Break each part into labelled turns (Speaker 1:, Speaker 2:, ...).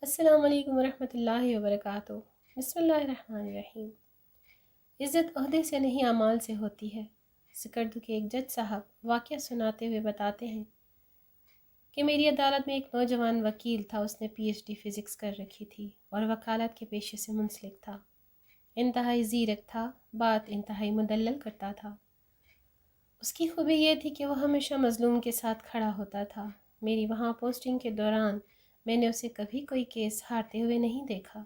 Speaker 1: السلام علیکم ورحمۃ اللہ وبرکاتہ۔ بسم اللہ الرحمن الرحیم۔ عزت عہدے سے نہیں اعمال سے ہوتی ہے۔ سکردو کے ایک جج صاحب واقعہ سناتے ہوئے بتاتے ہیں کہ میری عدالت میں ایک نوجوان وکیل تھا۔ اس نے پی ایچ ڈی فزکس کر رکھی تھی اور وکالت کے پیشے سے منسلک تھا۔ انتہائی زیرک تھا، بات انتہائی مدلل کرتا تھا۔ اس کی خوبی یہ تھی کہ وہ ہمیشہ مظلوم کے ساتھ کھڑا ہوتا تھا۔ میری وہاں پوسٹنگ کے دوران میں نے اسے کبھی کوئی کیس ہارتے ہوئے نہیں دیکھا۔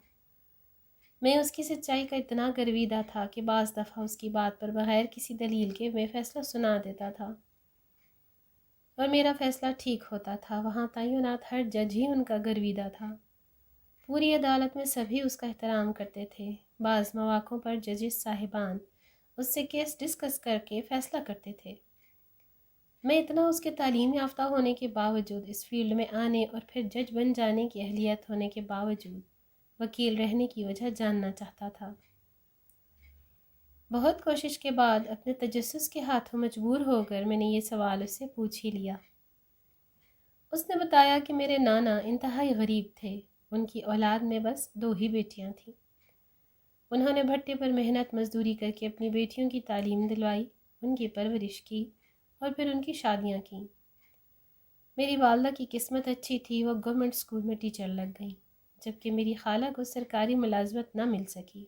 Speaker 1: میں اس کی سچائی کا اتنا گرویدہ تھا کہ بعض دفعہ اس کی بات پر بغیر کسی دلیل کے میں فیصلہ سنا دیتا تھا اور میرا فیصلہ ٹھیک ہوتا تھا۔ وہاں تعینات ہر جج ہی ان کا گرویدہ تھا۔ پوری عدالت میں سبھی اس کا احترام کرتے تھے۔ بعض مواقعوں پر ججز صاحبان اس سے کیس ڈسکس کر کے فیصلہ کرتے تھے۔ میں اتنا اس کے تعلیم یافتہ ہونے کے باوجود، اس فیلڈ میں آنے اور پھر جج بن جانے کی اہلیت ہونے کے باوجود وکیل رہنے کی وجہ جاننا چاہتا تھا۔ بہت کوشش کے بعد اپنے تجسس کے ہاتھوں مجبور ہو کر میں نے یہ سوال اس سے پوچھ ہی لیا۔ اس نے بتایا کہ میرے نانا انتہائی غریب تھے۔ ان کی اولاد میں بس 2 ہی بیٹیاں تھیں۔ انہوں نے بھٹے پر محنت مزدوری کر کے اپنی بیٹیوں کی تعلیم دلوائی، ان کی پرورش کی اور پھر ان کی شادیاں کیں۔ میری والدہ کی قسمت اچھی تھی، وہ گورنمنٹ اسکول میں ٹیچر لگ گئیں، جبکہ میری خالہ کو سرکاری ملازمت نہ مل سکی۔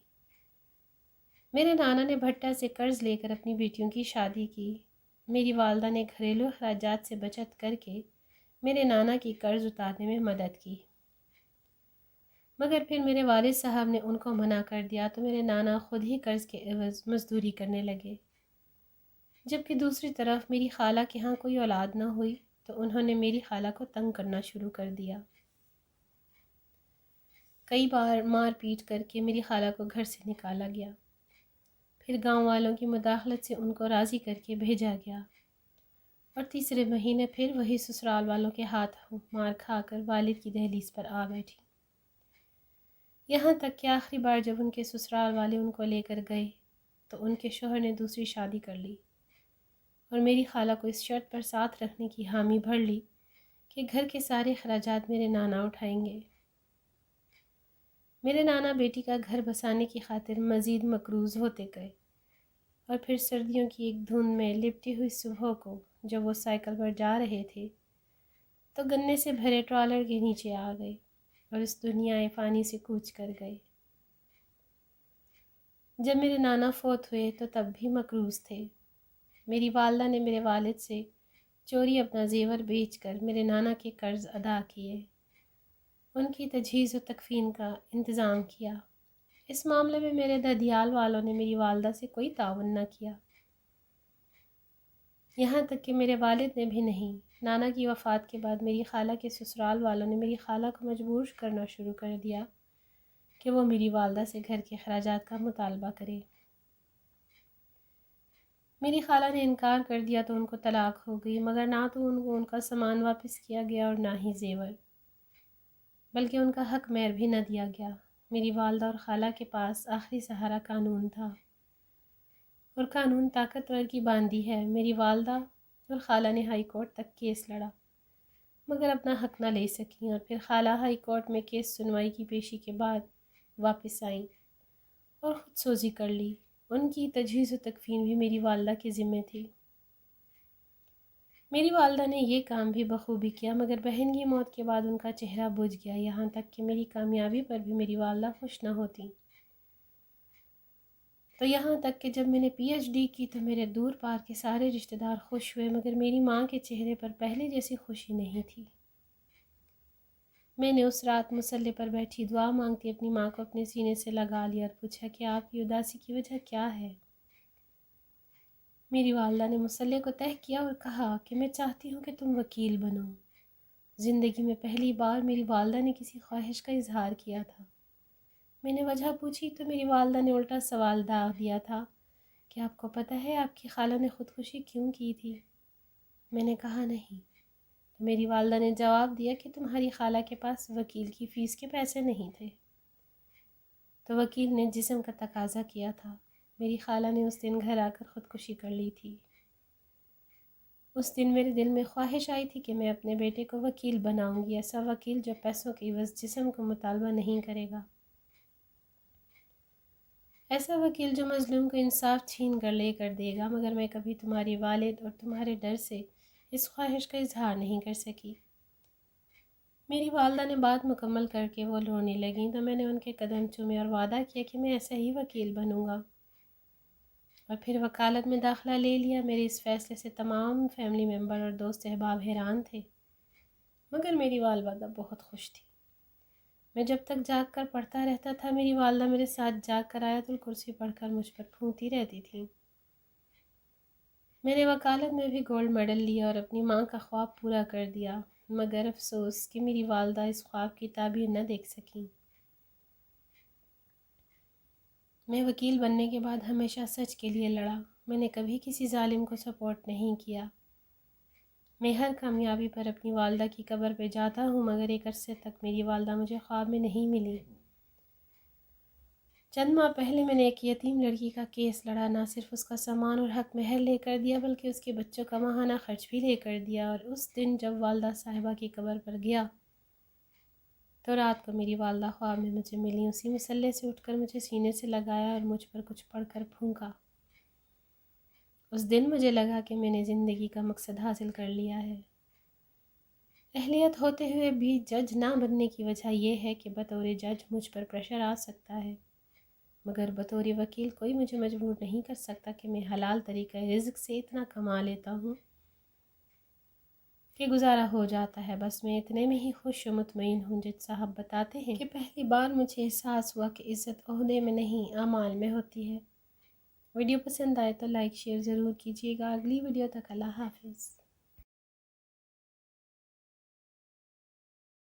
Speaker 1: میرے نانا نے بھٹا سے قرض لے کر اپنی بیٹیوں کی شادی کی۔ میری والدہ نے گھریلو اخراجات سے بچت کر کے میرے نانا کی قرض اتارنے میں مدد کی، مگر پھر میرے والد صاحب نے ان کو منع کر دیا تو میرے نانا خود ہی قرض کے عوض مزدوری کرنے لگے۔ جبکہ دوسری طرف میری خالہ کے ہاں کوئی اولاد نہ ہوئی تو انہوں نے میری خالہ کو تنگ کرنا شروع کر دیا۔ کئی بار مار پیٹ کر کے میری خالہ کو گھر سے نکالا گیا، پھر گاؤں والوں کی مداخلت سے ان کو راضی کر کے بھیجا گیا، اور تیسرے مہینے پھر وہی سسرال والوں کے ہاتھ مار کھا کر والد کی دہلیز پر آ بیٹھی۔ یہاں تک کہ آخری بار جب ان کے سسرال والے ان کو لے کر گئے تو ان کے شوہر نے دوسری شادی کر لی اور میری خالہ کو اس شرط پر ساتھ رکھنے کی حامی بھر لی کہ گھر کے سارے اخراجات میرے نانا اٹھائیں گے۔ میرے نانا بیٹی کا گھر بسانے کی خاطر مزید مقروض ہوتے گئے، اور پھر سردیوں کی ایک دھند میں لپٹی ہوئی صبح کو جب وہ سائیکل پر جا رہے تھے تو گنے سے بھرے ٹرالر کے نیچے آ گئے اور اس دنیا فانی سے کوچ کر گئے۔ جب میرے نانا فوت ہوئے تو تب بھی مقروض تھے۔ میری والدہ نے میرے والد سے چوری اپنا زیور بیچ کر میرے نانا کے قرض ادا کیے، ان کی تجہیز و تکفین کا انتظام کیا۔ اس معاملے میں میرے ددیال والوں نے میری والدہ سے کوئی تعاون نہ کیا، یہاں تک کہ میرے والد نے بھی نہیں۔ نانا کی وفات کے بعد میری خالہ کے سسرال والوں نے میری خالہ کو مجبور کرنا شروع کر دیا کہ وہ میری والدہ سے گھر کے اخراجات کا مطالبہ کرے۔ میری خالہ نے انکار کر دیا تو ان کو طلاق ہو گئی، مگر نہ تو ان کو ان کا سامان واپس کیا گیا اور نہ ہی زیور، بلکہ ان کا حق مہر بھی نہ دیا گیا۔ میری والدہ اور خالہ کے پاس آخری سہارا قانون تھا، اور قانون طاقتور کی باندھی ہے۔ میری والدہ اور خالہ نے ہائی کورٹ تک کیس لڑا، مگر اپنا حق نہ لے سکیں، اور پھر خالہ ہائی کورٹ میں کیس سنوائی کی پیشی کے بعد واپس آئیں اور خود سوزی کر لی۔ ان کی تجہیز و تکفین بھی میری والدہ کے ذمے تھی۔ میری والدہ نے یہ کام بھی بخوبی کیا، مگر بہن کی موت کے بعد ان کا چہرہ بجھ گیا، یہاں تک کہ میری کامیابی پر بھی میری والدہ خوش نہ ہوتی۔ تو یہاں تک کہ جب میں نے پی ایچ ڈی کی تو میرے دور پار کے سارے رشتہ دار خوش ہوئے، مگر میری ماں کے چہرے پر پہلے جیسی خوشی نہیں تھی۔ میں نے اس رات مصلی پر بیٹھی دعا مانگتی اپنی ماں کو اپنے سینے سے لگا لیا اور پوچھا کہ آپ کی اداسی کی وجہ کیا ہے؟ میری والدہ نے مصلی کو تہہ کیا اور کہا کہ میں چاہتی ہوں کہ تم وکیل بنو۔ زندگی میں پہلی بار میری والدہ نے کسی خواہش کا اظہار کیا تھا۔ میں نے وجہ پوچھی تو میری والدہ نے الٹا سوال داغ دیا تھا کہ آپ کو پتہ ہے آپ کی خالہ نے خودکشی کیوں کی تھی؟ میں نے کہا نہیں۔ تو میری والدہ نے جواب دیا کہ تمہاری خالہ کے پاس وکیل کی فیس کے پیسے نہیں تھے، تو وکیل نے جسم کا تقاضا کیا تھا۔ میری خالہ نے اس دن گھر آ کر خودکشی کر لی تھی۔ اس دن میرے دل میں خواہش آئی تھی کہ میں اپنے بیٹے کو وکیل بناؤں گی، ایسا وکیل جو پیسوں کے عوض جسم کو مطالبہ نہیں کرے گا، ایسا وکیل جو مظلوم کو انصاف چھین کر لے کر دے گا۔ مگر میں کبھی تمہاری والد اور تمہارے ڈر سے اس خواہش کا اظہار نہیں کر سکی۔ میری والدہ نے بات مکمل کر کے وہ رونے لگیں تو میں نے ان کے قدم چومے اور وعدہ کیا کہ میں ایسا ہی وکیل بنوں گا، اور پھر وکالت میں داخلہ لے لیا۔ میرے اس فیصلے سے تمام فیملی ممبر اور دوست احباب حیران تھے، مگر میری والدہ بہت خوش تھی۔ میں جب تک جاگ کر پڑھتا رہتا تھا، میری والدہ میرے ساتھ جاگ کر آیت الکرسی پڑھ کر مجھ پر پھونتی رہتی تھیں۔ میں نے وکالت میں بھی گولڈ میڈل لیا اور اپنی ماں کا خواب پورا کر دیا، مگر افسوس کہ میری والدہ اس خواب کی تعبیر نہ دیکھ سکیں۔ میں وکیل بننے کے بعد ہمیشہ سچ کے لیے لڑا، میں نے کبھی کسی ظالم کو سپورٹ نہیں کیا۔ میں ہر کامیابی پر اپنی والدہ کی قبر پہ جاتا ہوں، مگر ایک عرصے تک میری والدہ مجھے خواب میں نہیں ملی۔ چند ماہ پہلے میں نے ایک یتیم لڑکی کا کیس لڑا، نہ صرف اس کا سامان اور حق مہر لے کر دیا بلکہ اس کے بچوں کا ماہانہ خرچ بھی لے کر دیا، اور اس دن جب والدہ صاحبہ کی قبر پر گیا تو رات کو میری والدہ خواب میں مجھے ملی۔ اسی مصلے سے اٹھ کر مجھے سینے سے لگایا اور مجھ پر کچھ پڑھ کر پھونکا۔ اس دن مجھے لگا کہ میں نے زندگی کا مقصد حاصل کر لیا ہے۔ اہلیت ہوتے ہوئے بھی جج نہ بننے کی وجہ یہ ہے کہ بطور جج مجھ پر پریشر آ سکتا ہے، مگر بطور وکیل کوئی مجھے مجبور نہیں کر سکتا کہ میں حلال طریقہ رزق سے اتنا کما لیتا ہوں کہ گزارا ہو جاتا ہے۔ بس میں اتنے میں ہی خوش و مطمئن ہوں۔ جج صاحب بتاتے ہیں کہ پہلی بار مجھے احساس ہوا کہ عزت عہدے میں نہیں اعمال میں ہوتی ہے۔ ویڈیو پسند آئے تو لائک شیئر ضرور کیجیے گا۔ اگلی ویڈیو تک اللہ حافظ۔